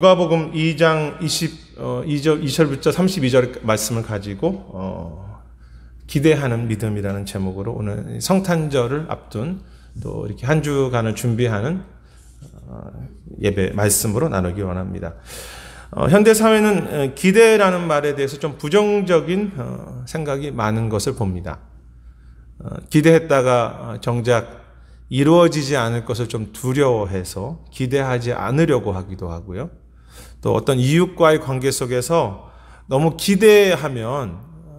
누가복음 2장 2절부터 32절 말씀을 가지고 기대하는 믿음이라는 제목으로 오늘 성탄절을 앞둔 또 이렇게 한 주간을 준비하는 예배 말씀으로 나누기 원합니다. 현대 사회는 기대라는 말에 대해서 좀 부정적인 생각이 많은 것을 봅니다. 기대했다가 정작 이루어지지 않을 것을 좀 두려워해서 기대하지 않으려고 하기도 하고요. 또 어떤 이웃과의 관계 속에서 너무 기대하면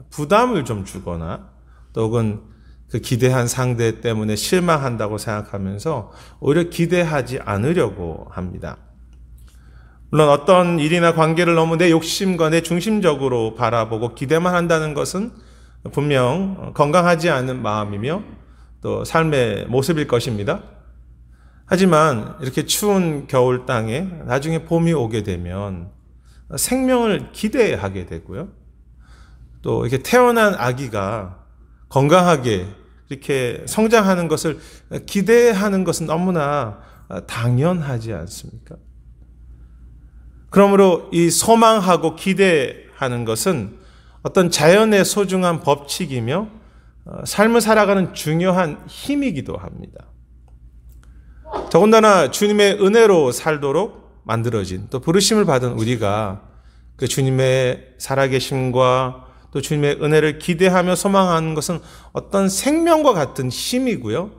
부담을 좀 주거나 또 혹은 그 기대한 상대 때문에 실망한다고 생각하면서 오히려 기대하지 않으려고 합니다. 물론 어떤 일이나 관계를 너무 내 욕심과 내 중심적으로 바라보고 기대만 한다는 것은 분명 건강하지 않은 마음이며 또 삶의 모습일 것입니다. 하지만 이렇게 추운 겨울 땅에 나중에 봄이 오게 되면 생명을 기대하게 되고요. 또 이렇게 태어난 아기가 건강하게 이렇게 성장하는 것을 기대하는 것은 너무나 당연하지 않습니까? 그러므로 이 소망하고 기대하는 것은 어떤 자연의 소중한 법칙이며 삶을 살아가는 중요한 힘이기도 합니다. 더군다나 주님의 은혜로 살도록 만들어진 또 부르심을 받은 우리가 그 주님의 살아계심과 또 주님의 은혜를 기대하며 소망하는 것은 어떤 생명과 같은 힘이고요.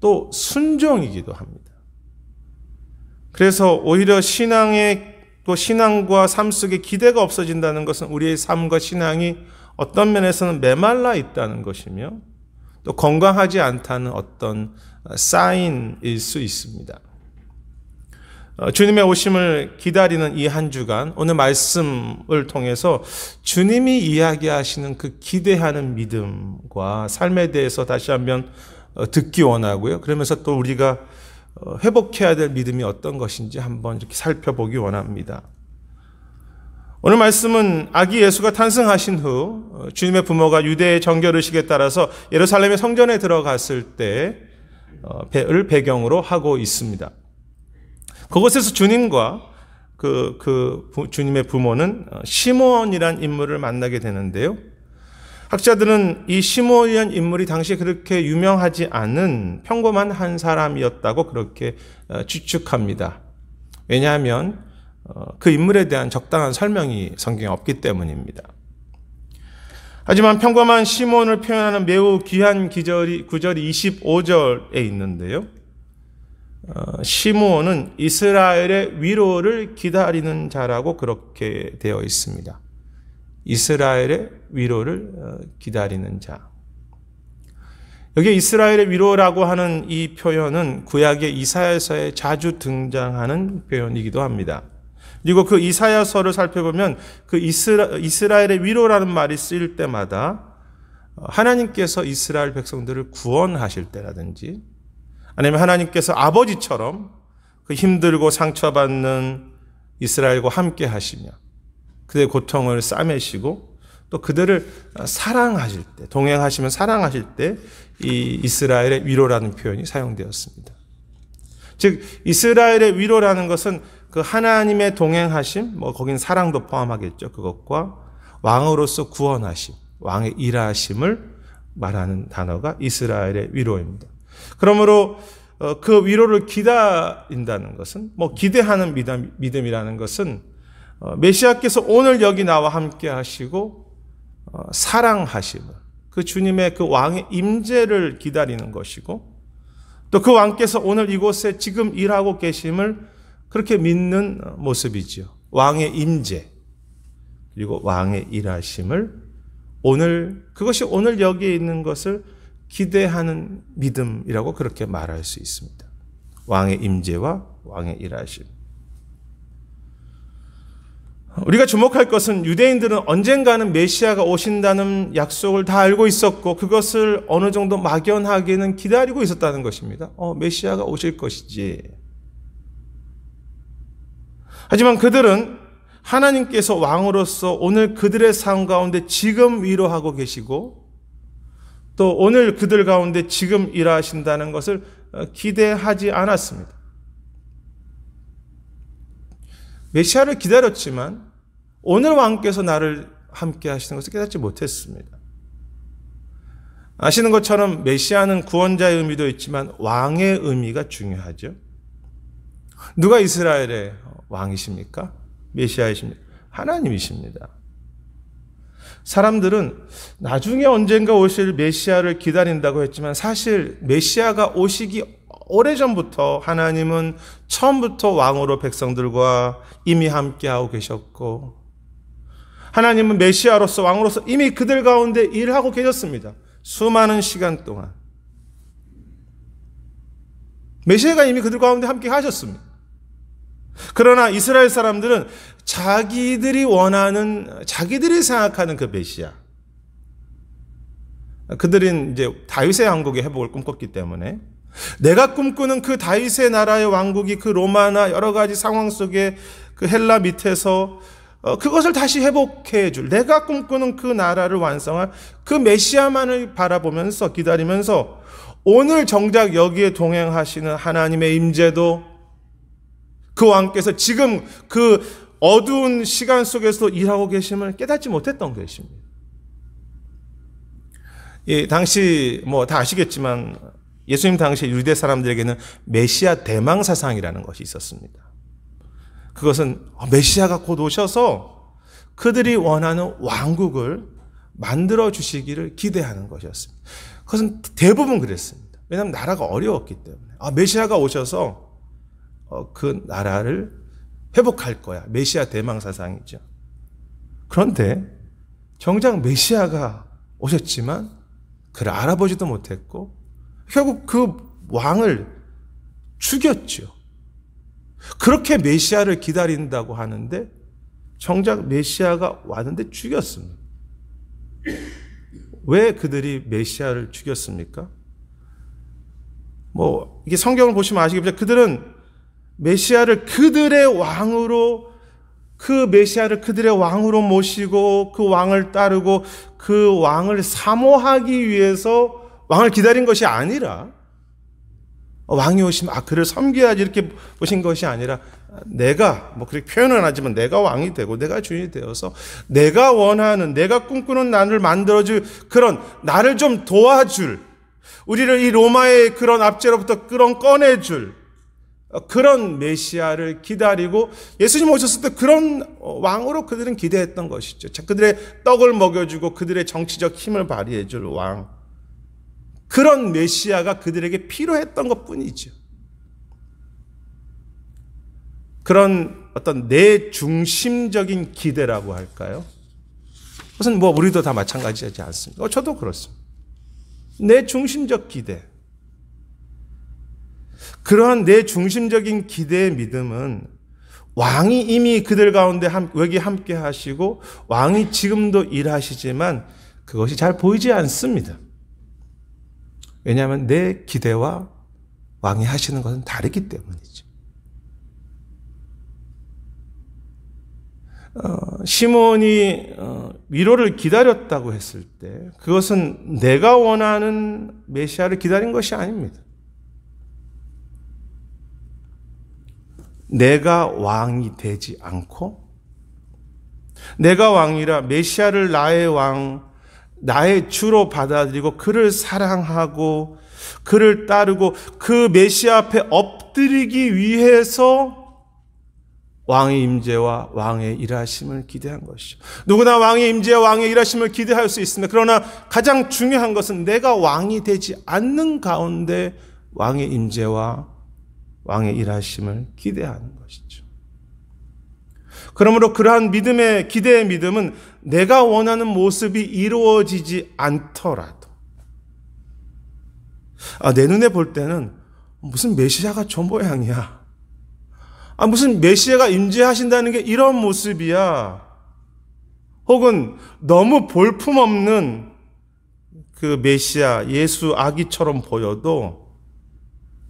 또 순종이기도 합니다. 그래서 오히려 신앙과 삶 속에 기대가 없어진다는 것은 우리의 삶과 신앙이 어떤 면에서는 메말라 있다는 것이며 또 건강하지 않다는 어떤 사인일 수 있습니다. 주님의 오심을 기다리는 이 한 주간 오늘 말씀을 통해서 주님이 이야기하시는 그 기대하는 믿음과 삶에 대해서 다시 한번 듣기 원하고요. 그러면서 또 우리가 회복해야 될 믿음이 어떤 것인지 한번 이렇게 살펴보기 원합니다. 오늘 말씀은 아기 예수가 탄생하신 후 주님의 부모가 유대의 정결의식에 따라서 예루살렘의 성전에 들어갔을 때를 배경으로 하고 있습니다. 그곳에서 주님과 주님의 부모는 시므온이란 인물을 만나게 되는데요. 학자들은 이 시므온이란 인물이 당시에 그렇게 유명하지 않은 평범한 한 사람이었다고 그렇게 추측합니다. 왜냐하면 그 인물에 대한 적당한 설명이 성경에 없기 때문입니다. 하지만 평범한 시므온을 표현하는 매우 귀한 구절이 25절에 있는데요. 시므온은 이스라엘의 위로를 기다리는 자라고 그렇게 되어 있습니다. 이스라엘의 위로를 기다리는 자. 여기 이스라엘의 위로라고 하는 이 표현은 구약의 이사야서에 자주 등장하는 표현이기도 합니다. 그리고 그 이사야서를 살펴보면 그 이스라엘의 위로라는 말이 쓰일 때마다 하나님께서 이스라엘 백성들을 구원하실 때라든지 아니면 하나님께서 아버지처럼 그 힘들고 상처받는 이스라엘과 함께 하시며 그들의 고통을 싸매시고 또 그들을 사랑하실 때, 동행하시며 사랑하실 때 이 이스라엘의 위로라는 표현이 사용되었습니다. 즉 이스라엘의 위로라는 것은 그 하나님의 동행하심, 거긴 사랑도 포함하겠죠. 그것과 왕으로서 구원하심, 왕의 일하심을 말하는 단어가 이스라엘의 위로입니다. 그러므로 그 위로를 기다린다는 것은 기대하는 믿음이라는 것은 메시아께서 오늘 여기 나와 함께 하시고 사랑하심을 그 주님의 그 왕의 임재를 기다리는 것이고 또 그 왕께서 오늘 이곳에 지금 일하고 계심을 그렇게 믿는 모습이죠. 왕의 임재 그리고 왕의 일하심을 그것이 오늘 여기에 있는 것을 기대하는 믿음이라고 그렇게 말할 수 있습니다. 왕의 임재와 왕의 일하심. 우리가 주목할 것은 유대인들은 언젠가는 메시아가 오신다는 약속을 다 알고 있었고 그것을 어느 정도 막연하게는 기다리고 있었다는 것입니다. 메시아가 오실 것이지. 하지만 그들은 하나님께서 왕으로서 오늘 그들의 삶 가운데 지금 위로하고 계시고 또 오늘 그들 가운데 지금 일하신다는 것을 기대하지 않았습니다. 메시아를 기다렸지만 오늘 왕께서 나를 함께 하시는 것을 깨닫지 못했습니다. 아시는 것처럼 메시아는 구원자의 의미도 있지만 왕의 의미가 중요하죠. 누가 이스라엘의 왕이십니까? 메시아이십니까? 하나님이십니다. 사람들은 나중에 언젠가 오실 메시아를 기다린다고 했지만 사실 메시아가 오시기 오래전부터 하나님은 처음부터 왕으로 백성들과 이미 함께하고 계셨고, 하나님은 메시아로서 왕으로서 이미 그들 가운데 일하고 계셨습니다. 수많은 시간 동안 메시아가 이미 그들 가운데 함께 하셨습니다. 그러나 이스라엘 사람들은 자기들이 원하는, 자기들이 생각하는 그 메시아, 그들은 이제 다윗의 왕국의 회복을 꿈꿨기 때문에 내가 꿈꾸는 그 다윗의 나라의 왕국이 그 로마나 여러 가지 상황 속에 그 헬라 밑에서 그것을 다시 회복해 줄, 내가 꿈꾸는 그 나라를 완성할 그 메시아만을 바라보면서 기다리면서 오늘 정작 여기에 동행하시는 하나님의 임재도 그 왕께서 지금 그 어두운 시간 속에서 일하고 계심을 깨닫지 못했던 것입니다. 예, 당시 다 아시겠지만 예수님 당시 유대 사람들에게는 메시아 대망 사상이라는 것이 있었습니다. 그것은 메시아가 곧 오셔서 그들이 원하는 왕국을 만들어 주시기를 기대하는 것이었습니다. 그것은 대부분 그랬습니다. 왜냐하면 나라가 어려웠기 때문에 메시아가 오셔서 그 나라를 회복할 거야. 메시아 대망 사상이죠. 그런데 정작 메시아가 오셨지만 그를 알아보지도 못했고 결국 그 왕을 죽였죠. 그렇게 메시아를 기다린다고 하는데 정작 메시아가 왔는데 죽였습니다. 왜 그들이 메시아를 죽였습니까? 이게 성경을 보시면 아시겠지만 그들은 메시아를 그들의 왕으로, 그 메시아를 그들의 왕으로 모시고 그 왕을 따르고 그 왕을 사모하기 위해서 왕을 기다린 것이 아니라, 왕이 오시면 그를 섬겨야지 이렇게 보신 것이 아니라, 내가 그렇게 표현은 하지만 내가 왕이 되고 내가 주인이 되어서 내가 원하는, 내가 꿈꾸는 나를 만들어줄, 그런 나를 좀 도와줄, 우리를 이 로마의 그런 압제로부터 꺼내줄 그런 메시아를 기다리고 예수님 오셨을 때 그런 왕으로 그들은 기대했던 것이죠. 그들의 떡을 먹여주고 그들의 정치적 힘을 발휘해줄 왕, 그런 메시아가 그들에게 필요했던 것뿐이죠. 그런 어떤 내중심적인 기대라고 할까요? 그것은 우리도 다 마찬가지하지 않습니까? 저도 그렇습니다. 내중심적 기대. 그러한 내중심적인 기대의 믿음은 왕이 이미 그들 가운데 여기 함께 하시고 왕이 지금도 일하시지만 그것이 잘 보이지 않습니다. 왜냐하면 내 기대와 왕이 하시는 것은 다르기 때문이죠. 시몬이 위로를 기다렸다고 했을 때 그것은 내가 원하는 메시아를 기다린 것이 아닙니다. 내가 왕이 되지 않고 내가 왕이라 메시아를 나의 왕, 나의 주로 받아들이고 그를 사랑하고 그를 따르고 그 메시아 앞에 엎드리기 위해서 왕의 임재와 왕의 일하심을 기대한 것이죠. 누구나 왕의 임재와 왕의 일하심을 기대할 수 있습니다. 그러나 가장 중요한 것은 내가 왕이 되지 않는 가운데 왕의 임재와 왕의 일하심을 기대하는 것이죠. 그러므로 그러한 믿음의, 기대의 믿음은 내가 원하는 모습이 이루어지지 않더라도 내 눈에 볼 때는 무슨 메시아가 저 모양이야, 무슨 메시아가 임재하신다는 게 이런 모습이야, 혹은 너무 볼품없는 그 메시아 예수 아기처럼 보여도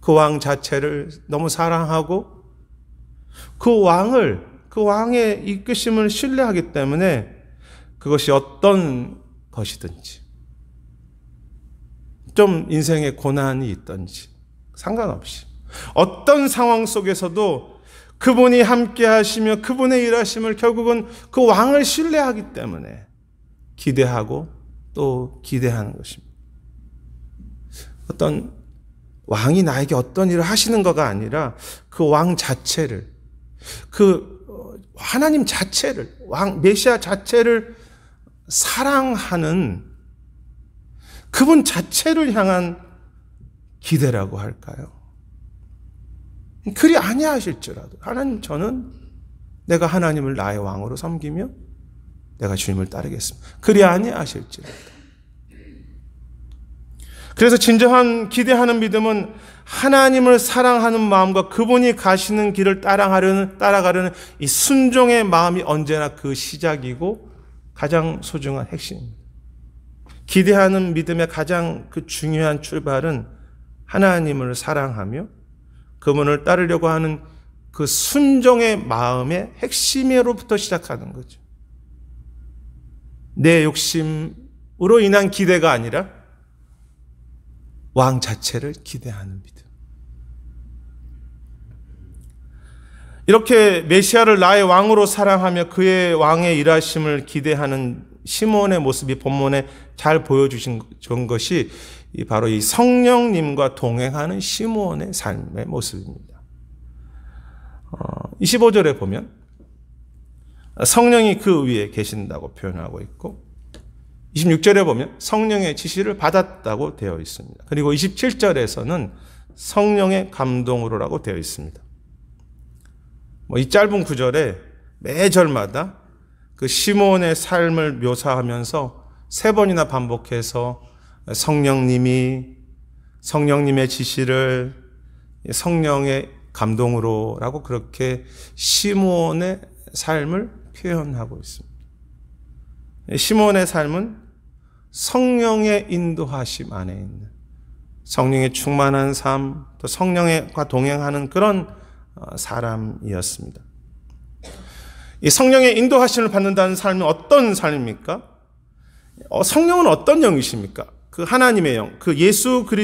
그 왕 자체를 너무 사랑하고 그 왕의 이끄심을 신뢰하기 때문에 그것이 어떤 것이든지, 좀 인생에 고난이 있든지 상관없이 어떤 상황 속에서도 그분이 함께 하시며 그분의 일하심을 결국은 그 왕을 신뢰하기 때문에 기대하고 또 기대하는 것입니다. 어떤 왕이 나에게 어떤 일을 하시는 거가 아니라 그 왕 자체를, 그 하나님 자체를, 왕 메시아 자체를 사랑하는 그분 자체를 향한 기대라고 할까요? 그리 아니하실지라도 하나님, 저는 내가 하나님을 나의 왕으로 섬기며 내가 주님을 따르겠습니다. 그리 아니하실지라도. 그래서 진정한 기대하는 믿음은 하나님을 사랑하는 마음과 그분이 가시는 길을 따라가려는 이 순종의 마음이 언제나 그 시작이고 가장 소중한 핵심입니다. 기대하는 믿음의 가장 그 중요한 출발은 하나님을 사랑하며 그분을 따르려고 하는 그 순종의 마음의 핵심으로부터 시작하는 거죠. 내 욕심으로 인한 기대가 아니라 왕 자체를 기대하는 믿음. 이렇게 메시아를 나의 왕으로 사랑하며 그의 왕의 일하심을 기대하는 시몬의 모습이 본문에 잘 보여주신 것이 바로 이 성령님과 동행하는 시몬의 삶의 모습입니다. 25절에 보면 성령이 그 위에 계신다고 표현하고 있고 26절에 보면 성령의 지시를 받았다고 되어 있습니다. 그리고 27절에서는 성령의 감동으로라고 되어 있습니다. 이 짧은 구절에 매 절마다 그 시몬의 삶을 묘사하면서 3번이나 반복해서 성령님의 지시를 성령의 감동으로라고 그렇게 시몬의 삶을 표현하고 있습니다. 시몬의 삶은 성령의 인도하심 안에 있는 성령의 충만한 삶, 또 성령과 동행하는 그런 사람이었습니다. 이 성령의 인도하심을 받는다는 삶은 어떤 삶입니까? 성령은 어떤 영이십니까? 그 하나님의 영, 그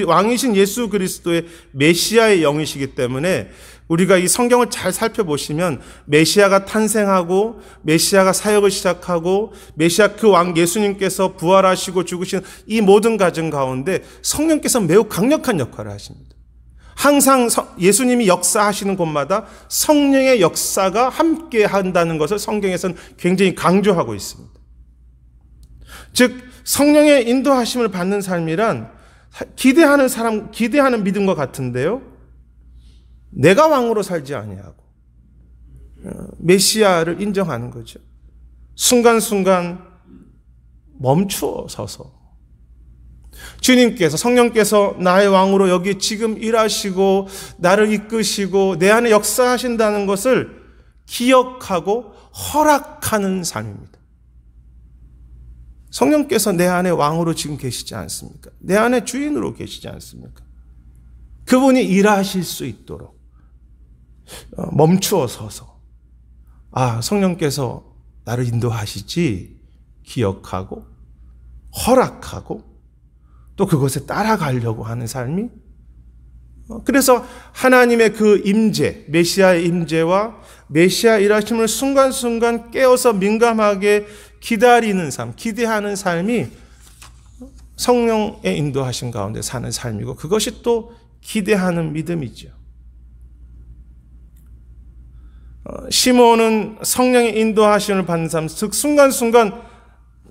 왕이신 예수 그리스도의 메시아의 영이시기 때문에 우리가 이 성경을 잘 살펴보시면 메시아가 탄생하고 메시아가 사역을 시작하고 메시아 그 왕 예수님께서 부활하시고 죽으신 이 모든 과정 가운데 성령께서 매우 강력한 역할을 하십니다. 항상 예수님이 역사하시는 곳마다 성령의 역사가 함께 한다는 것을 성경에서는 굉장히 강조하고 있습니다. 즉 성령의 인도하심을 받는 삶이란 기대하는 믿음과 같은데요. 내가 왕으로 살지 아니하고 메시아를 인정하는 거죠. 순간순간 멈추어 서서 주님께서, 성령께서 나의 왕으로 여기 지금 일하시고 나를 이끄시고 내 안에 역사하신다는 것을 기억하고 허락하는 삶입니다. 성령께서 내 안에 왕으로 지금 계시지 않습니까? 내 안에 주인으로 계시지 않습니까? 그분이 일하실 수 있도록 멈추어 서서 성령께서 나를 인도하시지 기억하고 허락하고 또 그것에 따라가려고 하는 삶이, 그래서 하나님의 그 임재, 메시아의 임재와 메시아 일하심을 순간순간 깨어서 민감하게 기다리는 삶, 기대하는 삶이 성령의 인도하심 가운데 사는 삶이고 그것이 또 기대하는 믿음이죠. 시몬은 성령의 인도하심을 받는 삶, 즉 순간순간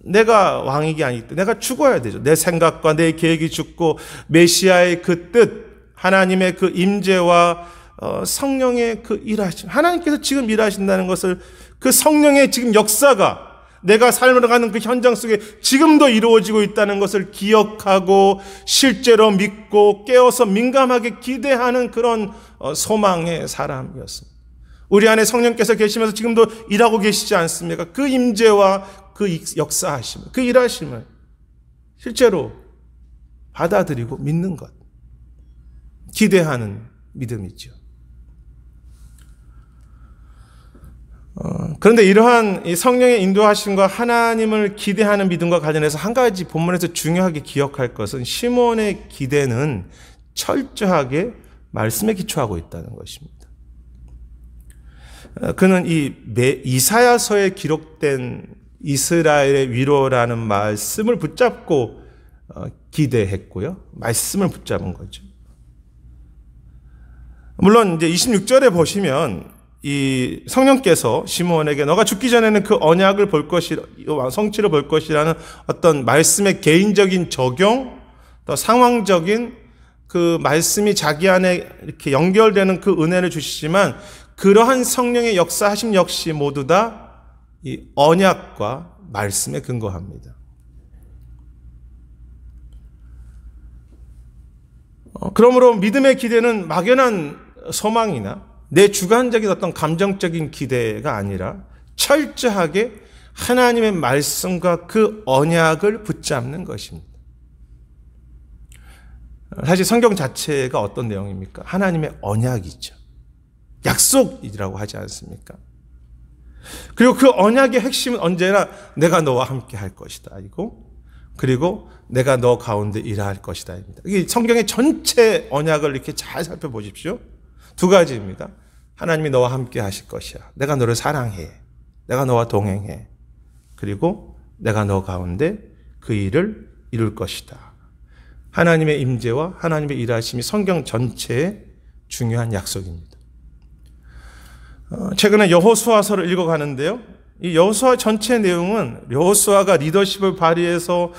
내가 왕이기 아니기 때문에 내가 죽어야 되죠. 내 생각과 내 계획이 죽고 메시아의 그 뜻, 하나님의 그 임재와 성령의 그 일하심, 하나님께서 지금 일하신다는 것을, 그 성령의 지금 역사가 내가 삶을 가는 그 현장 속에 지금도 이루어지고 있다는 것을 기억하고 실제로 믿고 깨어서 민감하게 기대하는 그런 소망의 사람이었습니다. 우리 안에 성령께서 계시면서 지금도 일하고 계시지 않습니까? 그 임재와 그 역사하심을, 그 일하심을 실제로 받아들이고 믿는 것, 기대하는 믿음이죠. 그런데 이러한 이 성령의 인도하심과 하나님을 기대하는 믿음과 관련해서 한 가지 본문에서 중요하게 기억할 것은 시몬의 기대는 철저하게 말씀에 기초하고 있다는 것입니다. 그는 이 이사야서에 기록된 이스라엘의 위로라는 말씀을 붙잡고 기대했고요. 말씀을 붙잡은 거죠. 물론 이제 26절에 보시면 이 성령께서 시므온에게 너가 죽기 전에는 그 언약을 볼 것이라, 성취를 볼 것이라는 어떤 말씀의 개인적인 적용, 또 상황적인 그 말씀이 자기 안에 이렇게 연결되는 그 은혜를 주시지만 그러한 성령의 역사하심 역시 모두 다 이 언약과 말씀에 근거합니다. 그러므로 믿음의 기대는 막연한 소망이나 내 주관적인 어떤 감정적인 기대가 아니라 철저하게 하나님의 말씀과 그 언약을 붙잡는 것입니다. 사실 성경 자체가 어떤 내용입니까? 하나님의 언약이죠. 약속이라고 하지 않습니까? 그리고 그 언약의 핵심은 언제나 내가 너와 함께 할 것이다. 그리고 내가 너 가운데 일할 것이다. 입니다. 이게 성경의 전체 언약을 이렇게 잘 살펴보십시오. 두 가지입니다. 하나님이 너와 함께 하실 것이야. 내가 너를 사랑해. 내가 너와 동행해. 그리고 내가 너 가운데 그 일을 이룰 것이다. 하나님의 임재와 하나님의 일하심이 성경 전체의 중요한 약속입니다. 최근에 여호수아서를 읽어가는데요. 이 여호수아 전체 내용은 여호수아가 리더십을 발휘해서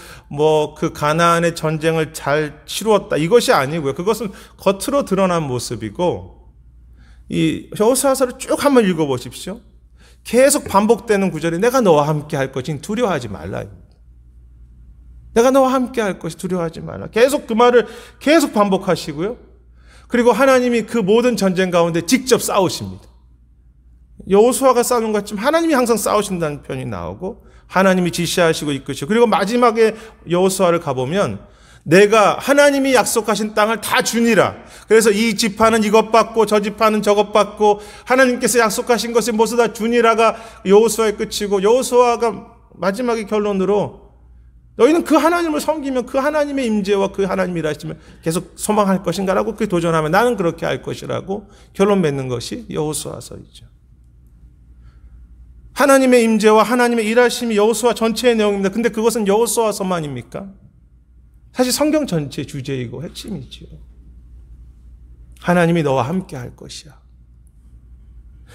그 가나안의 전쟁을 잘 치루었다 이것이 아니고요. 그것은 겉으로 드러난 모습이고 이 여호수아서를 쭉 한번 읽어보십시오. 계속 반복되는 구절이 내가 너와 함께 할 것이니 두려워하지 말라. 내가 너와 함께 할 것이 두려워하지 말라. 계속 그 말을 계속 반복하시고요. 그리고 하나님이 그 모든 전쟁 가운데 직접 싸우십니다. 여호수아가 싸우는 것 같지만 하나님이 항상 싸우신다는 표현이 나오고 하나님이 지시하시고 이끄시고 그리고 마지막에 여호수아를 가보면 내가 하나님이 약속하신 땅을 다 주니라. 그래서 이 지파는 이것 받고 저 지파는 저것 받고 하나님께서 약속하신 것을 모두 다 주니라가 여호수아의 끝이고 여호수아가 마지막에 결론으로 너희는 그 하나님을 섬기면 그 하나님의 임재와 그 하나님이 일하시면 계속 소망할 것인가라고 그렇게 도전하면 나는 그렇게 할 것이라고 결론 맺는 것이 여호수아서이죠. 하나님의 임재와 하나님의 일하심이 여호수아 전체의 내용입니다. 근데 그것은 여호수아서만입니까? 사실 성경 전체 주제이고 핵심이지요. 하나님이 너와 함께 할 것이야.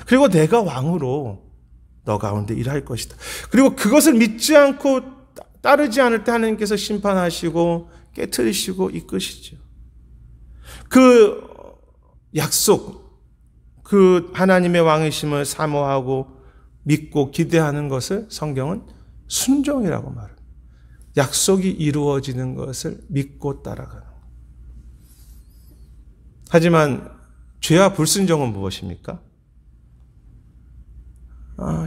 그리고 내가 왕으로 너 가운데 일할 것이다. 그리고 그것을 믿지 않고 따르지 않을 때 하나님께서 심판하시고 깨트리시고 이끄시죠. 그 약속, 그 하나님의 왕이심을 사모하고 믿고 기대하는 것을 성경은 순종이라고 말합니다. 약속이 이루어지는 것을 믿고 따라가는 것. 하지만 죄와 불순종은 무엇입니까?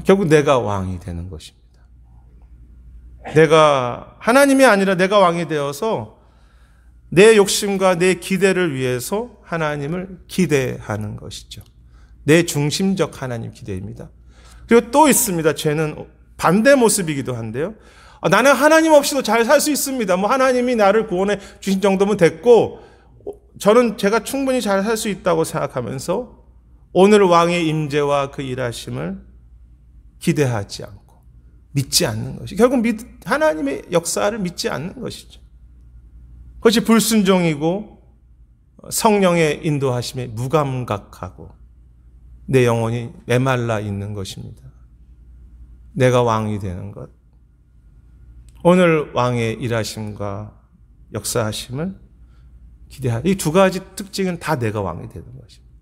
결국 내가 왕이 되는 것입니다. 내가 하나님이 아니라 내가 왕이 되어서 내 욕심과 내 기대를 위해서 하나님을 기대하는 것이죠. 내 중심적 하나님 기대입니다. 그리고 또 있습니다. 죄는 반대 모습이기도 한데요. 나는 하나님 없이도 잘 살 수 있습니다. 하나님이 나를 구원해 주신 정도면 됐고 제가 충분히 잘 살 수 있다고 생각하면서 오늘 왕의 임재와 그 일하심을 기대하지 않고 믿지 않는 것이 결국 하나님의 역사를 믿지 않는 것이죠. 그것이 불순종이고 성령의 인도하심에 무감각하고 내 영혼이 메말라 있는 것입니다. 내가 왕이 되는 것. 오늘 왕의 일하심과 역사하심을 기대하는 이 두 가지 특징은 다 내가 왕이 되는 것입니다.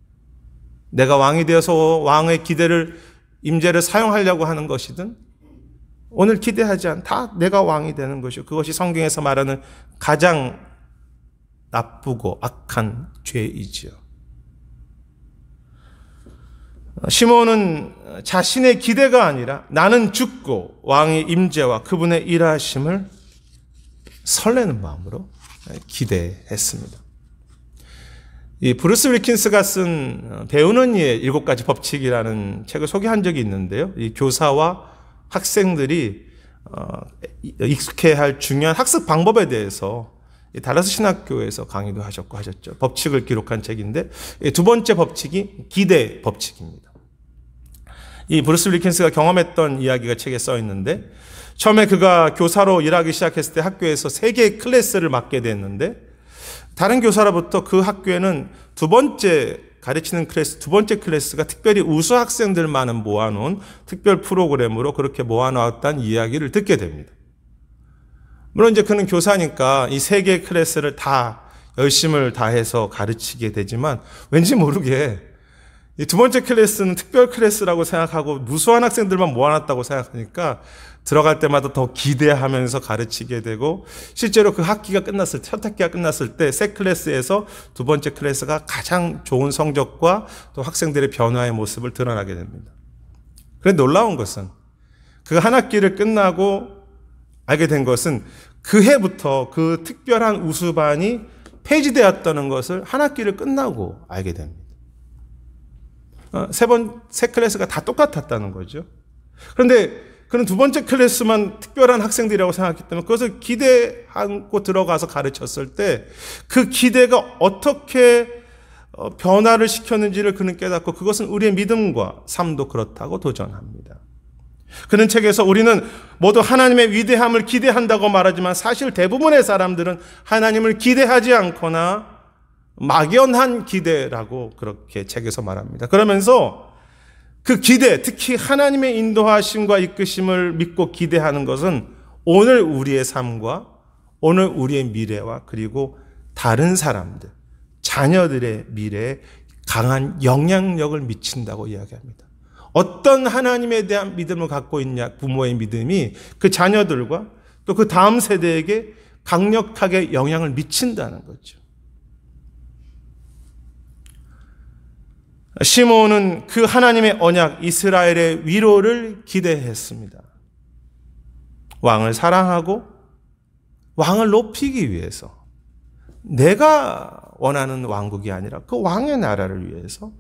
내가 왕이 되어서 왕의 기대를 임재를 사용하려고 하는 것이든 오늘 기대하지 않은 다 내가 왕이 되는 것이고 그것이 성경에서 말하는 가장 나쁘고 악한 죄이지요. 시몬은 자신의 기대가 아니라 나는 죽고 왕의 임재와 그분의 일하심을 설레는 마음으로 기대했습니다. 이 브루스 윌킨스가 쓴 배우는 이의 7가지 법칙이라는 책을 소개한 적이 있는데요. 이 교사와 학생들이 익숙해야 할 중요한 학습 방법에 대해서 달라스 신학교에서 강의도 하셨고 하셨죠. 법칙을 기록한 책인데 두 번째 법칙이 기대 법칙입니다. 이 브루스 윌킨스가 경험했던 이야기가 책에 써 있는데, 처음에 그가 교사로 일하기 시작했을 때 학교에서 3개의 클래스를 맡게 됐는데, 다른 교사로부터 그 학교에는 가르치는 클래스, 2번째 클래스가 특별히 우수 학생들만을 모아놓은 특별 프로그램으로 그렇게 모아놓았다는 이야기를 듣게 됩니다. 물론 이제 그는 교사니까 이 3개의 클래스를 다 열심을 다해서 가르치게 되지만, 왠지 모르게 이 2번째 클래스는 특별 클래스라고 생각하고 무수한 학생들만 모아놨다고 생각하니까 들어갈 때마다 더 기대하면서 가르치게 되고, 실제로 그 학기가 끝났을 때, 첫 학기가 끝났을 때 새 클래스에서 2번째 클래스가 가장 좋은 성적과 또 학생들의 변화의 모습을 드러나게 됩니다. 그런데 놀라운 것은 그 한 학기를 끝나고 알게 된 것은 그 해부터 그 특별한 우수반이 폐지되었다는 것을 한 학기를 끝나고 알게 됩니다. 세 클래스가 다 똑같았다는 거죠. 그런데 그는 2번째 클래스만 특별한 학생들이라고 생각했기 때문에 그것을 기대하고 들어가서 가르쳤을 때 그 기대가 어떻게 변화를 시켰는지를 그는 깨닫고, 그것은 우리의 믿음과 삶도 그렇다고 도전합니다. 그는 책에서 우리는 모두 하나님의 위대함을 기대한다고 말하지만 사실 대부분의 사람들은 하나님을 기대하지 않거나 막연한 기대라고 그렇게 책에서 말합니다. 그러면서 그 기대, 특히 하나님의 인도하심과 이끄심을 믿고 기대하는 것은 오늘 우리의 삶과 오늘 우리의 미래와 그리고 다른 사람들, 자녀들의 미래에 강한 영향력을 미친다고 이야기합니다. 어떤 하나님에 대한 믿음을 갖고 있냐, 부모의 믿음이 그 자녀들과 또 그 다음 세대에게 강력하게 영향을 미친다는 거죠. 시므온은 그 하나님의 언약, 이스라엘의 위로를 기대했습니다. 왕을 사랑하고 왕을 높이기 위해서, 내가 원하는 왕국이 아니라 그 왕의 나라를 위해서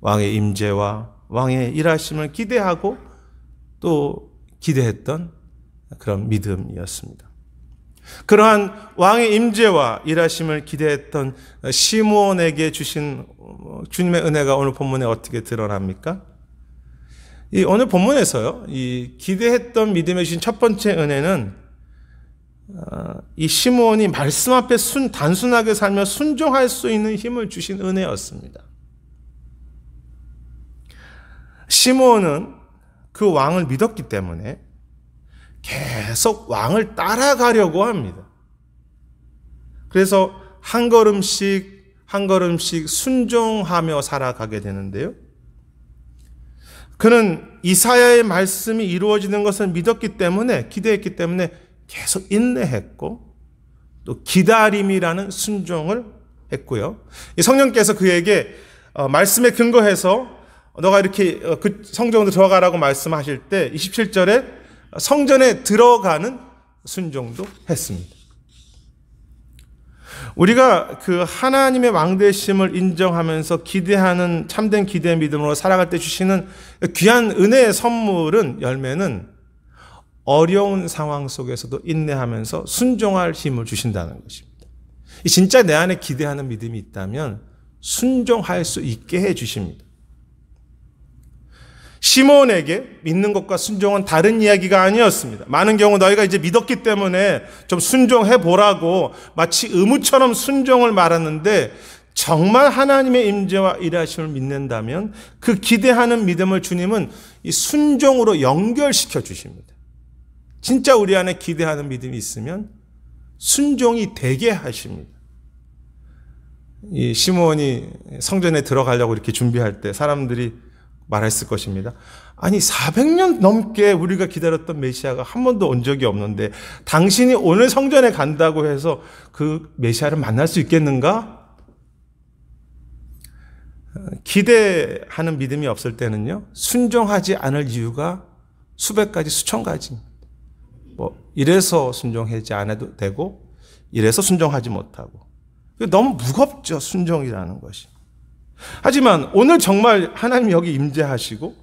왕의 임재와 왕의 일하심을 기대하고 또 기대했던 그런 믿음이었습니다. 그러한 왕의 임재와 일하심을 기대했던 시므온에게 주신 주님의 은혜가 오늘 본문에 어떻게 드러납니까? 이 오늘 본문에서요, 이 기대했던 믿음에 주신 첫 번째 은혜는 이 시므온이 말씀 앞에 단순하게 살며 순종할 수 있는 힘을 주신 은혜였습니다. 시므온은 그 왕을 믿었기 때문에 계속 왕을 따라가려고 합니다. 그래서 한 걸음씩 한 걸음씩 순종하며 살아가게 되는데요. 그는 이사야의 말씀이 이루어지는 것을 믿었기 때문에, 기대했기 때문에 계속 인내했고 또 기다림이라는 순종을 했고요. 이 성령께서 그에게 말씀에 근거해서 너가 이렇게 그 성전으로 들어가라고 말씀하실 때 27절에 성전에 들어가는 순종도 했습니다. 우리가 그 하나님의 왕되심을 인정하면서 기대하는 참된 기대의 믿음으로 살아갈 때 주시는 귀한 은혜의 선물은, 열매는 어려운 상황 속에서도 인내하면서 순종할 힘을 주신다는 것입니다. 진짜 내 안에 기대하는 믿음이 있다면 순종할 수 있게 해 주십니다. 시므온에게 믿는 것과 순종은 다른 이야기가 아니었습니다. 많은 경우 너희가 이제 믿었기 때문에 좀 순종해 보라고 마치 의무처럼 순종을 말하는데, 정말 하나님의 임재와 일하심을 믿는다면 그 기대하는 믿음을 주님은 이 순종으로 연결시켜 주십니다. 진짜 우리 안에 기대하는 믿음이 있으면 순종이 되게 하십니다. 이 시므온이 성전에 들어가려고 이렇게 준비할 때 사람들이 말했을 것입니다. 아니 400년 넘게 우리가 기다렸던 메시아가 한 번도 온 적이 없는데 당신이 오늘 성전에 간다고 해서 그 메시아를 만날 수 있겠는가? 기대하는 믿음이 없을 때는요, 순종하지 않을 이유가 수백 가지, 수천 가지입니다. 이래서 순종하지 않아도 되고 이래서 순종하지 못하고, 너무 무겁죠, 순종이라는 것이. 하지만 오늘 정말 하나님 여기 임재하시고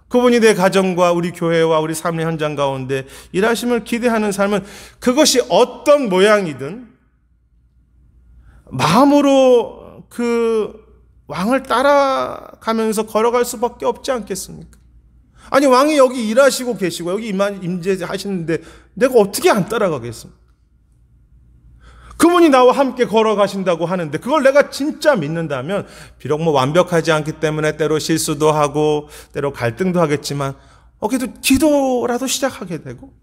그분이 내 가정과 우리 교회와 우리 삶의 현장 가운데 일하심을 기대하는 삶은, 그것이 어떤 모양이든 마음으로 그 왕을 따라가면서 걸어갈 수밖에 없지 않겠습니까? 아니, 왕이 여기 일하시고 계시고 여기 임재하시는데 내가 어떻게 안 따라가겠습니까? 그분이 나와 함께 걸어가신다고 하는데 그걸 내가 진짜 믿는다면, 비록 뭐 완벽하지 않기 때문에 때로 실수도 하고 때로 갈등도 하겠지만 그래도 기도라도 시작하게 되고,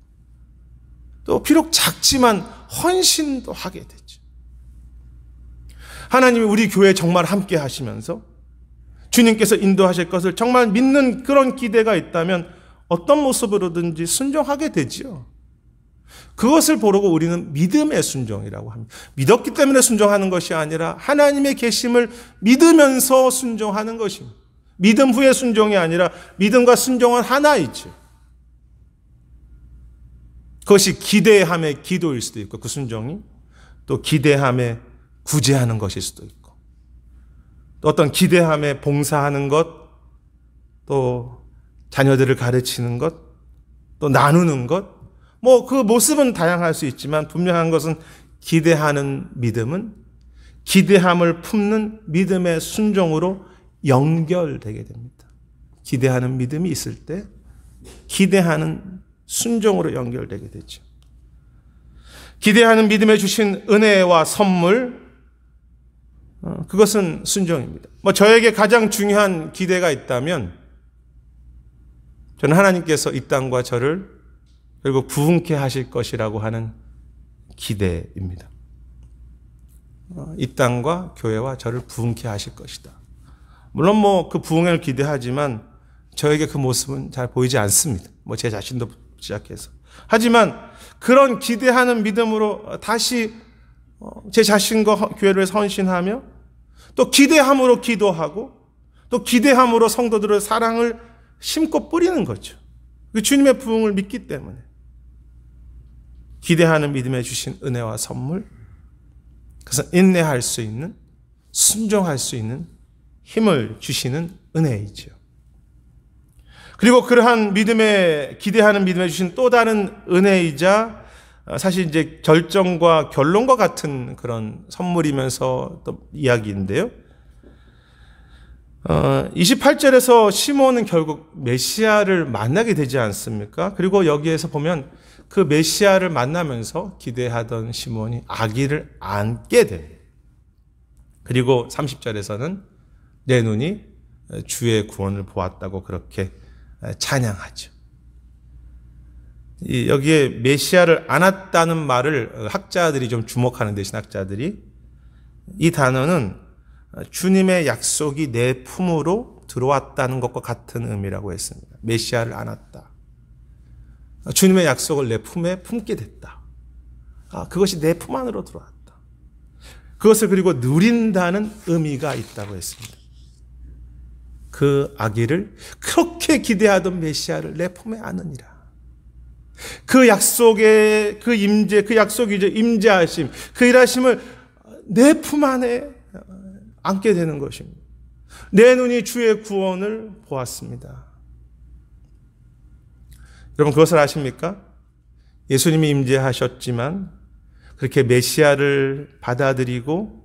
또 비록 작지만 헌신도 하게 되죠. 하나님이 우리 교회에 정말 함께 하시면서 주님께서 인도하실 것을 정말 믿는 그런 기대가 있다면 어떤 모습으로든지 순종하게 되지요. 그것을 보고 우리는 믿음의 순종이라고 합니다. 믿었기 때문에 순종하는 것이 아니라 하나님의 계심을 믿으면서 순종하는 것입니다. 믿음 후의 순종이 아니라 믿음과 순종은 하나이죠. 그것이 기대함의 기도일 수도 있고, 그 순종이 또 기대함에 구제하는 것일 수도 있고, 또 어떤 기대함에 봉사하는 것, 또 자녀들을 가르치는 것, 또 나누는 것, 그 모습은 다양할 수 있지만 분명한 것은 기대하는 믿음은 기대함을 품는 믿음의 순종으로 연결되게 됩니다. 기대하는 믿음이 있을 때 기대하는 순종으로 연결되게 되죠. 기대하는 믿음에 주신 은혜와 선물, 그것은 순종입니다. 저에게 가장 중요한 기대가 있다면 저는 하나님께서 이 땅과 저를 그리고 부흥케 하실 것이라고 하는 기대입니다. 이 땅과 교회와 저를 부흥케 하실 것이다. 물론 그 부흥을 기대하지만 저에게 그 모습은 잘 보이지 않습니다. 제 자신도 시작해서. 하지만 그런 기대하는 믿음으로 다시 제 자신과 교회를 헌신하며, 또 기대함으로 기도하고, 또 기대함으로 성도들의 사랑을 심고 뿌리는 거죠. 주님의 부흥을 믿기 때문에. 기대하는 믿음에 주신 은혜와 선물, 그래서 인내할 수 있는, 순종할 수 있는 힘을 주시는 은혜이죠. 그리고 그러한 믿음에, 기대하는 믿음에 주신 또 다른 은혜이자 사실 이제 결정과 결론과 같은 그런 선물이면서 또 이야기인데요. 28절에서 시몬은 결국 메시아를 만나게 되지 않습니까? 그리고 여기에서 보면 그 메시아를 만나면서 기대하던 시몬이 아기를 안게 됩니다. 그리고 30절에서는 내 눈이 주의 구원을 보았다고 그렇게 찬양하죠. 여기에 메시아를 안았다는 말을 학자들이 좀 주목하는 데, 신학자들이 이 단어는 주님의 약속이 내 품으로 들어왔다는 것과 같은 의미라고 했습니다. 메시아를 안았다. 주님의 약속을 내 품에 품게 됐다. 그것이 내 품 안으로 들어왔다. 그것을 그리고 누린다는 의미가 있다고 했습니다. 그 아기를, 그렇게 기대하던 메시아를 내 품에 안으니라. 그 약속의 그 임재, 그 약속이죠. 임재하심, 그 일하심을 내 품 안에 안게 되는 것입니다. 내 눈이 주의 구원을 보았습니다. 여러분, 그것을 아십니까? 예수님이 임재하셨지만 그렇게 메시아를 받아들이고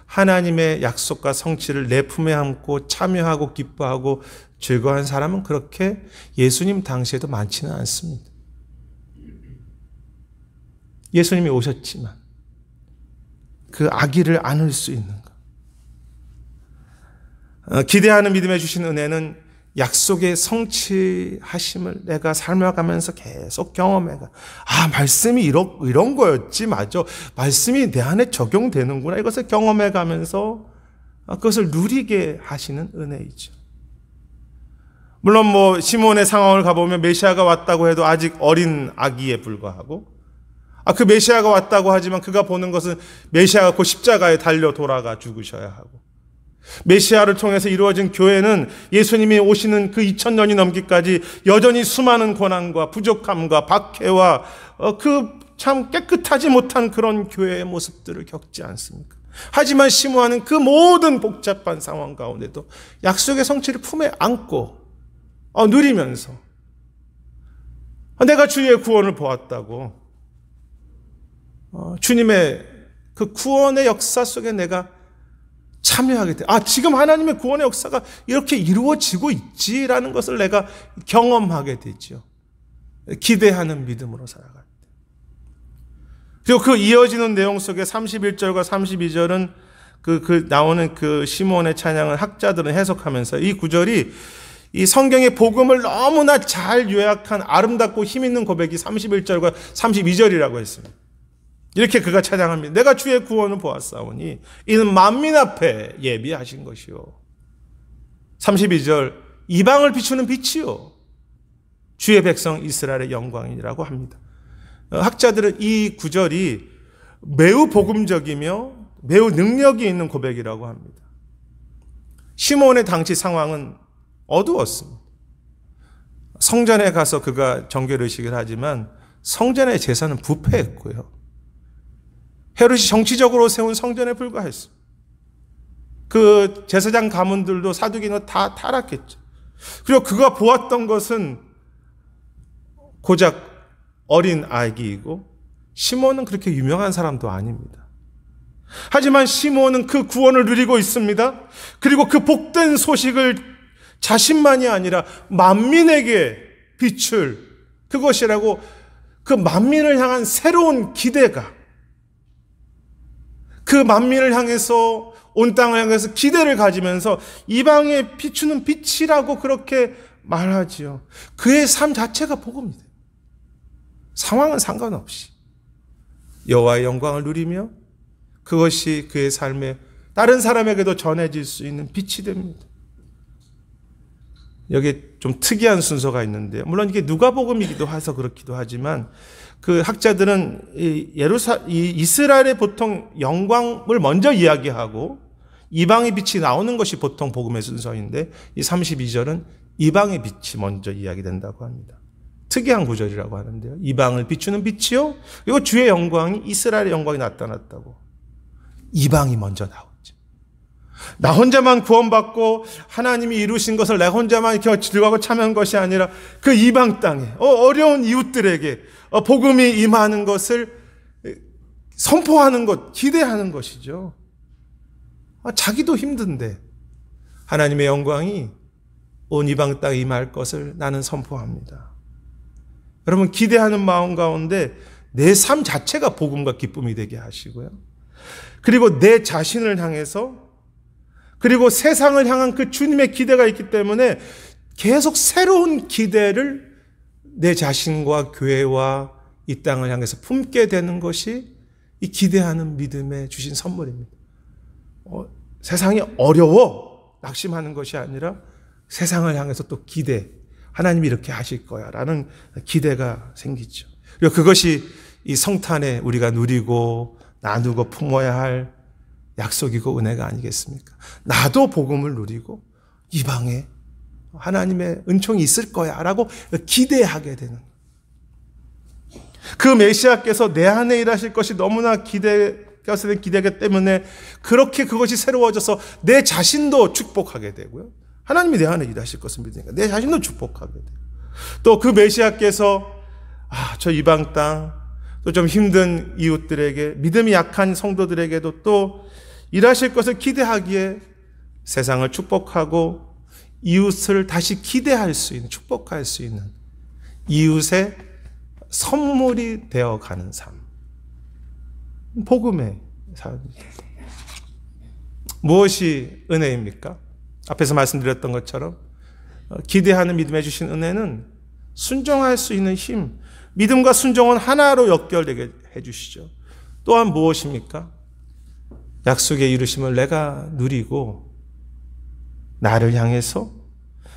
하나님의 약속과 성취를 내 품에 안고 참여하고 기뻐하고 즐거워한 사람은 그렇게 예수님 당시에도 많지는 않습니다. 예수님이 오셨지만 그 아기를 안을 수 있는 것. 기대하는 믿음에 주신 은혜는 약속의 성취하심을 내가 살아가면서 계속 경험해가. 말씀이 이런 거였지, 맞아. 말씀이 내 안에 적용되는구나. 이것을 경험해가면서 그것을 누리게 하시는 은혜이죠. 물론 시몬의 상황을 가보면 메시아가 왔다고 해도 아직 어린 아기에 불과하고, 그 메시아가 왔다고 하지만 그가 보는 것은 메시아가 곧 십자가에 달려 돌아가 죽으셔야 하고, 메시아를 통해서 이루어진 교회는 예수님이 오시는 그 2000년이 넘기까지 여전히 수많은 고난과 부족함과 박해와 그 참 깨끗하지 못한 그런 교회의 모습들을 겪지 않습니까? 하지만 시므아는 그 모든 복잡한 상황 가운데도 약속의 성취를 품에 안고 누리면서 내가 주의 구원을 보았다고, 주님의 그 구원의 역사 속에 내가 참여하게 돼. 지금 하나님의 구원의 역사가 이렇게 이루어지고 있지라는 것을 내가 경험하게 되죠. 기대하는 믿음으로 살아갈 때. 그리고 그 이어지는 내용 속에 31절과 32절은 나오는 그 시몬의 찬양을 학자들은 해석하면서 이 구절이 이 성경의 복음을 너무나 잘 요약한 아름답고 힘있는 고백이 31절과 32절이라고 했습니다. 이렇게 그가 찬양합니다. 내가 주의 구원을 보았사오니 이는 만민 앞에 예비하신 것이요. 32절 이방을 비추는 빛이요. 주의 백성 이스라엘의 영광이라고 합니다. 학자들은 이 구절이 매우 복음적이며 매우 능력이 있는 고백이라고 합니다. 시몬의 당시 상황은 어두웠습니다. 성전에 가서 그가 정결의식을 하지만 성전의 제사는 부패했고요. 헤롯이 정치적으로 세운 성전에 불과했습니다. 그 제사장 가문들도 사두개인도 다 타락했죠. 그리고 그가 보았던 것은 고작 어린 아기이고 시몬은 그렇게 유명한 사람도 아닙니다. 하지만 시몬은 그 구원을 누리고 있습니다. 그리고 그 복된 소식을 자신만이 아니라 만민에게 비출 그것이라고 그 만민을 향한 새로운 기대가 그 만민을 향해서 온 땅을 향해서 기대를 가지면서 이방에 비추는 빛이라고 그렇게 말하지요. 그의 삶 자체가 복음이다. 상황은 상관없이 여호와의 영광을 누리며 그것이 그의 삶에 다른 사람에게도 전해질 수 있는 빛이 됩니다. 여기에 좀 특이한 순서가 있는데요. 물론 이게 누가복음이기도 해서 그렇기도 하지만 그 학자들은 이스라엘의 보통 영광을 먼저 이야기하고 이방의 빛이 나오는 것이 보통 복음의 순서인데 이 32절은 이방의 빛이 먼저 이야기된다고 합니다. 특이한 구절이라고 하는데요. 이방을 비추는 빛이요. 그리고 주의 영광이 이스라엘의 영광이 나타났다고. 이방이 먼저 나오죠. 나 혼자만 구원받고 하나님이 이루신 것을 내 혼자만 이렇게 즐거워 참여한 것이 아니라 그 이방 땅에 어려운 이웃들에게 복음이 임하는 것을 선포하는 것, 기대하는 것이죠. 자기도 힘든데 하나님의 영광이 온 이방 땅에 임할 것을 나는 선포합니다. 여러분 기대하는 마음 가운데 내 삶 자체가 복음과 기쁨이 되게 하시고요. 그리고 내 자신을 향해서 그리고 세상을 향한 그 주님의 기대가 있기 때문에 계속 새로운 기대를 내 자신과 교회와 이 땅을 향해서 품게 되는 것이 이 기대하는 믿음에 주신 선물입니다. 세상이 어려워 낙심하는 것이 아니라 세상을 향해서 또 기대, 하나님이 이렇게 하실 거야 라는 기대가 생기죠. 그리고 그것이 이 성탄에 우리가 누리고 나누고 품어야 할 약속이고 은혜가 아니겠습니까? 나도 복음을 누리고 이방에 하나님의 은총이 있을 거야 라고 기대하게 되는 그 메시아께서 내 안에 일하실 것이 너무나 기대가 때문에 그렇게 그것이 새로워져서 내 자신도 축복하게 되고요. 하나님이 내 안에 일하실 것을 믿으니까 내 자신도 축복하게 돼요. 또 그 메시아께서 저 이방 땅 또 좀 힘든 이웃들에게 믿음이 약한 성도들에게도 또 일하실 것을 기대하기에 세상을 축복하고 이웃을 다시 기대할 수 있는 축복할 수 있는 이웃의 선물이 되어가는 삶. 복음의 삶입니다. 무엇이 은혜입니까? 앞에서 말씀드렸던 것처럼 기대하는 믿음에 주신 은혜는 순종할 수 있는 힘, 믿음과 순종은 하나로 연결되게 해주시죠. 또한 무엇입니까? 약속의 이루심을 내가 누리고 나를 향해서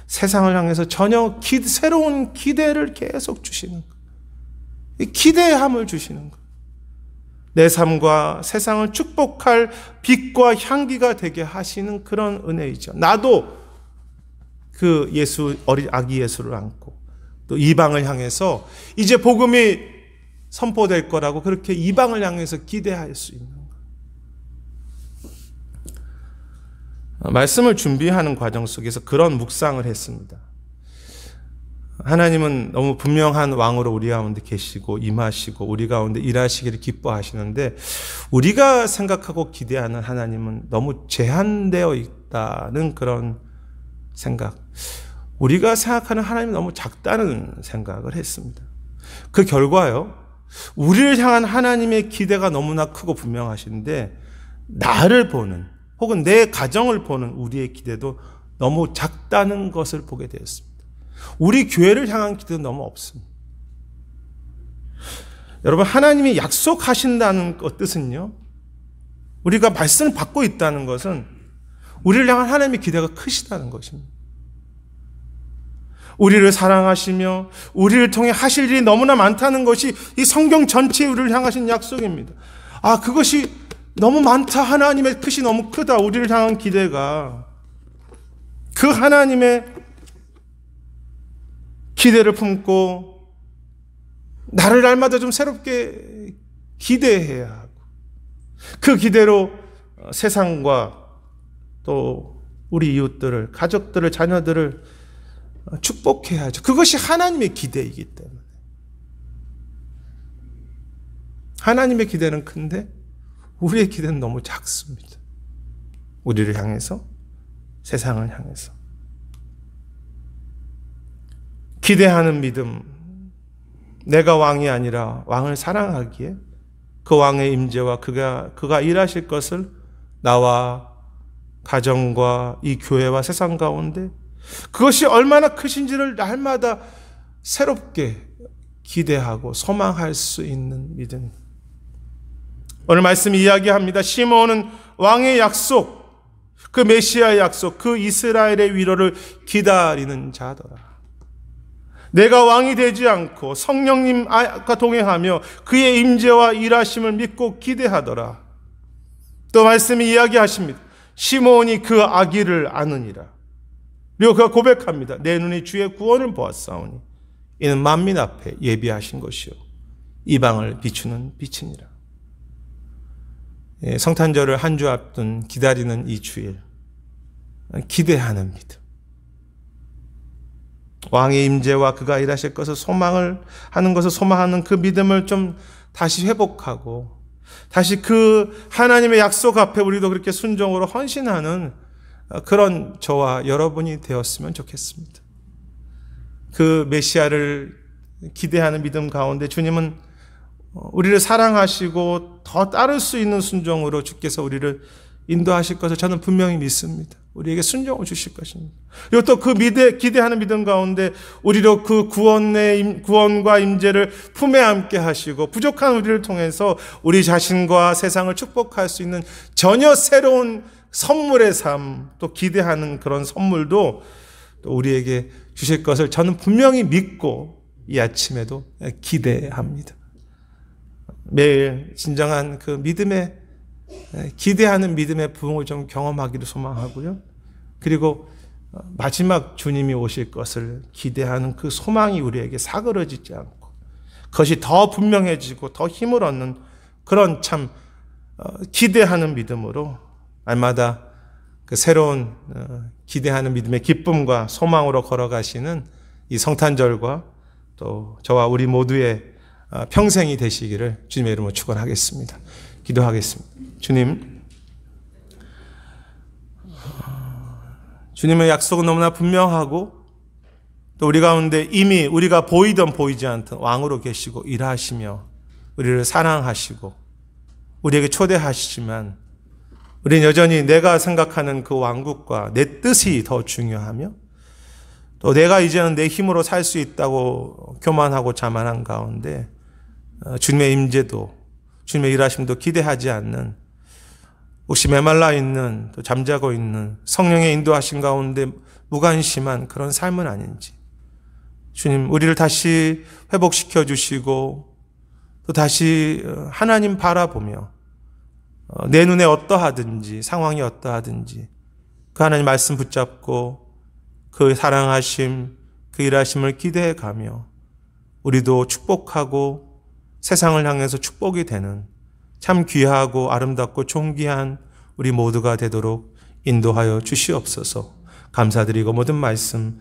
세상을 향해서 전혀 새로운 기대를 계속 주시는 것. 기대함을 주시는 것. 내 삶과 세상을 축복할 빛과 향기가 되게 하시는 그런 은혜이죠. 나도 그 어린 아기 예수를 안고 또 이방을 향해서 이제 복음이 선포될 거라고 그렇게 이방을 향해서 기대할 수 있는 것. 말씀을 준비하는 과정 속에서 그런 묵상을 했습니다. 하나님은 너무 분명한 왕으로 우리 가운데 계시고 임하시고 우리 가운데 일하시기를 기뻐하시는데, 우리가 생각하고 기대하는 하나님은 너무 제한되어 있다는 그런 생각, 우리가 생각하는 하나님이 너무 작다는 생각을 했습니다. 그 결과요, 우리를 향한 하나님의 기대가 너무나 크고 분명하신데, 나를 보는 혹은 내 가정을 보는 우리의 기대도 너무 작다는 것을 보게 되었습니다. 우리 교회를 향한 기대는 너무 없습니다. 여러분, 하나님이 약속하신다는 뜻은요, 우리가 말씀을 받고 있다는 것은 우리를 향한 하나님의 기대가 크시다는 것입니다. 우리를 사랑하시며 우리를 통해 하실 일이 너무나 많다는 것이 이 성경 전체에 우리를 향하신 약속입니다. 그것이 너무 많다. 하나님의 뜻이 너무 크다. 우리를 향한 기대가. 그 하나님의 기대를 품고 나를 날마다 좀 새롭게 기대해야 하고, 그 기대로 세상과 또 우리 이웃들을, 가족들을, 자녀들을 축복해야죠. 그것이 하나님의 기대이기 때문에. 하나님의 기대는 큰데 우리의 기대는 너무 작습니다. 우리를 향해서, 세상을 향해서. 기대하는 믿음, 내가 왕이 아니라 왕을 사랑하기에 그 왕의 임재와 그가 일하실 것을 나와 가정과 이 교회와 세상 가운데 그것이 얼마나 크신지를 날마다 새롭게 기대하고 소망할 수 있는 믿음. 오늘 말씀 이야기합니다. 시므온은 왕의 약속, 그 메시아의 약속, 그 이스라엘의 위로를 기다리는 자더라. 내가 왕이 되지 않고 성령님과 동행하며 그의 임재와 일하심을 믿고 기대하더라. 또 말씀이 이야기하십니다. 시므온이 그 악의를 아느니라. 그리고 그가 고백합니다. 내 눈이 주의 구원을 보았사오니 이는 만민 앞에 예비하신 것이요 이방을 비추는 빛이니라. 성탄절을 한 주 앞둔 기다리는 이 주일, 기대하는 믿음, 왕의 임재와 그가 일하실 것을 소망하는 그 믿음을 좀 다시 회복하고, 다시 그 하나님의 약속 앞에 우리도 그렇게 순종으로 헌신하는 그런 저와 여러분이 되었으면 좋겠습니다. 그 메시아를 기대하는 믿음 가운데 주님은 우리를 사랑하시고 더 따를 수 있는 순종으로 주께서 우리를 인도하실 것을 저는 분명히 믿습니다. 우리에게 순종을 주실 것입니다. 그리고 또 그 기대하는 믿음 가운데 우리로 그 구원과 임재를 품에 안게 하시고 부족한 우리를 통해서 우리 자신과 세상을 축복할 수 있는 전혀 새로운 선물의 삶, 또 기대하는 그런 선물도 또 우리에게 주실 것을 저는 분명히 믿고 이 아침에도 기대합니다. 매일 진정한 그 믿음의, 기대하는 믿음의 부흥을 좀 경험하기를 소망하고요. 그리고 마지막 주님이 오실 것을 기대하는 그 소망이 우리에게 사그러지지 않고 그것이 더 분명해지고 더 힘을 얻는 그런 참 기대하는 믿음으로 날마다 그 새로운 기대하는 믿음의 기쁨과 소망으로 걸어가시는 이 성탄절과 또 저와 우리 모두의 평생이 되시기를 주님의 이름으로 축원하겠습니다. 기도하겠습니다. 주님의 약속은 너무나 분명하고 또 우리 가운데 이미 우리가 보이든 보이지 않든 왕으로 계시고 일하시며 우리를 사랑하시고 우리에게 초대하시지만 우리는 여전히 내가 생각하는 그 왕국과 내 뜻이 더 중요하며 또 내가 이제는 내 힘으로 살 수 있다고 교만하고 자만한 가운데 주님의 임재도 주님의 일하심도 기대하지 않는, 혹시 메말라 있는 또 잠자고 있는 성령의 인도하심 가운데 무관심한 그런 삶은 아닌지 주님 우리를 다시 회복시켜 주시고 또 다시 하나님 바라보며 내 눈에 어떠하든지 상황이 어떠하든지 그 하나님 말씀 붙잡고 그 사랑하심 그 일하심을 기대해 가며 우리도 축복하고 세상을 향해서 축복이 되는 참 귀하고 아름답고 존귀한 우리 모두가 되도록 인도하여 주시옵소서. 감사드리고 모든 말씀